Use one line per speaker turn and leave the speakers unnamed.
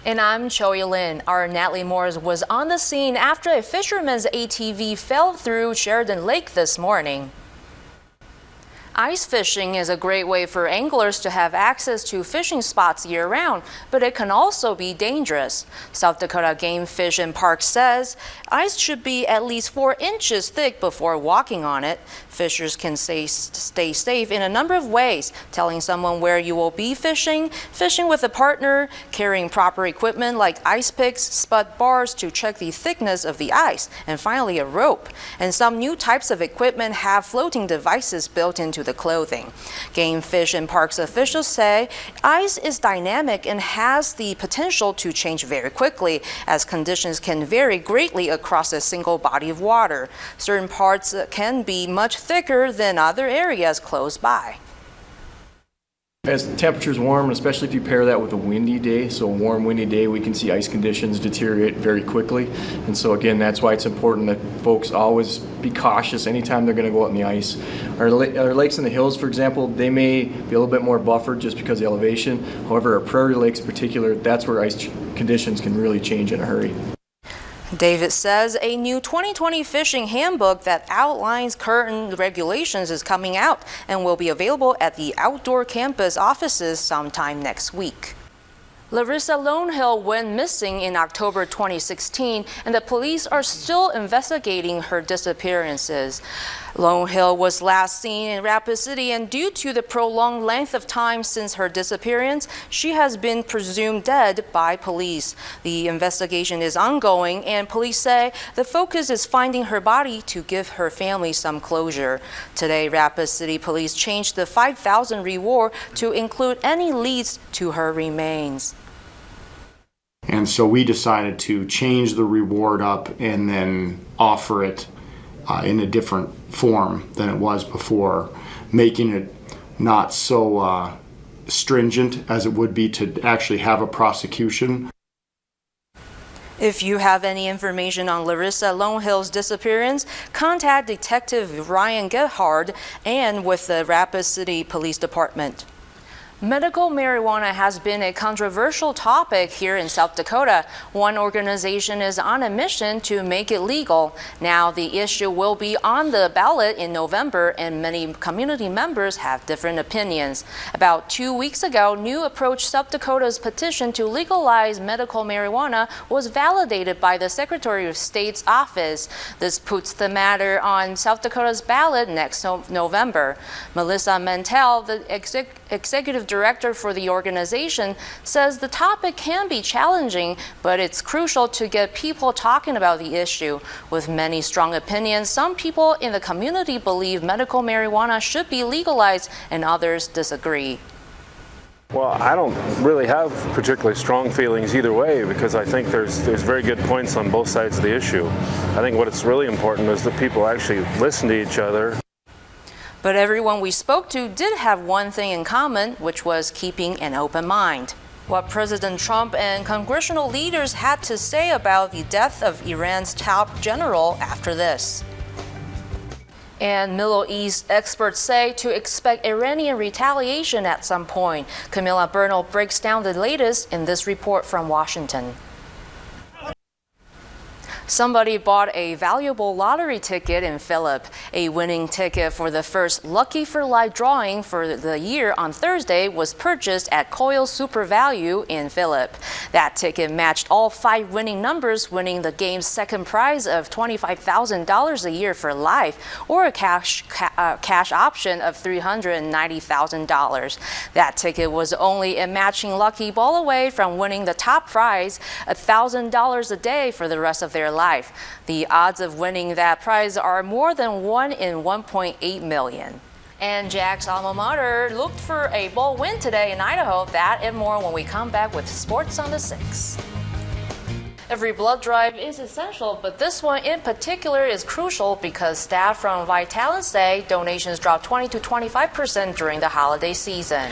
And I'm Choi Lin. Our Natalie Morris was on the scene after a fisherman's ATV fell through Sheridan Lake this morning. Ice fishing is a great way for anglers to have access to fishing spots year-round, but it can also be dangerous. South Dakota Game Fish and Park says ice should be at least 4 inches thick before walking on it. Fishers can stay safe in a number of ways: telling someone where you will be fishing, fishing with a partner, carrying proper equipment like ice picks, spud bars to check the thickness of the ice, and finally a rope. And some new types of equipment have floating devices built into the clothing. Game Fish and Parks officials say ice is dynamic and has the potential to change very quickly, as conditions can vary greatly across a single body of water. Certain parts can be much thicker than other areas close by.
As the temperature's warm, especially if you pair that with a windy day, so a warm, windy day, we can see ice conditions deteriorate very quickly. And so again, that's why it's important that folks always be cautious anytime they're going to go out on the ice. Our lakes in the hills, for example, they may be a little bit more buffered just because of the elevation. However, our prairie lakes in particular, that's where ice conditions can really change in a hurry.
David says a new 2020 fishing handbook that outlines current regulations is coming out and will be available at the outdoor campus offices sometime next week. Larissa Lonehill went missing in October 2016, and the police are still investigating her disappearances. Lonehill was last seen in Rapid City, and due to the prolonged length of time since her disappearance, she has been presumed dead by police. The investigation is ongoing, and police say the focus is finding her body to give her family some closure. Today, Rapid City Police changed the $5,000 reward to include any leads to her remains.
And so we decided to change the reward up and then offer it in a different form than it was before, making it not so stringent as it would be to actually have a prosecution.
If you have any information on Larissa Lonehill's disappearance, contact Detective Ryan Gethard and with the Rapid City Police Department. Medical marijuana has been a controversial topic here in South Dakota. One organization is on a mission to make it legal. Now the issue will be on the ballot in November, and many community members have different opinions. About 2 weeks ago, New Approach South Dakota's petition to legalize medical marijuana was validated by the Secretary of State's office. This puts the matter on South Dakota's ballot next November. Melissa Mantell, the executive director for the organization, says the topic can be challenging, but it's crucial to get people talking about the issue. With many strong opinions, some people in the community believe medical marijuana should be legalized and others disagree.
Well, I don't really have particularly strong feelings either way, because I think there's very good points on both sides of the issue. I think what's really important is that people actually listen to each other.
But everyone we spoke to did have one thing in common, which was keeping an open mind. What President Trump and congressional leaders had to say about the death of Iran's top general after this. And Middle East experts say to expect Iranian retaliation at some point. Camilla Bernal breaks down the latest in this report from Washington. Somebody bought a valuable lottery ticket in Philip. A winning ticket for the first Lucky for Life drawing for the year on Thursday was purchased at Coyle Super Value in Philip. That ticket matched all 5 winning numbers, winning the game's second prize of $25,000 a year for life, or a cash option of $390,000. That ticket was only a matching lucky ball away from winning the top prize, $1,000 a day for the rest of their life. The odds of winning that prize are more than 1 in 1.8 million. And Jack's alma mater looked for a bowl win today in Idaho. That and more when we come back with Sports on the 6. Every blood drive is essential, but this one in particular is crucial because staff from Vitalis say donations drop 20 to 25% during the holiday season.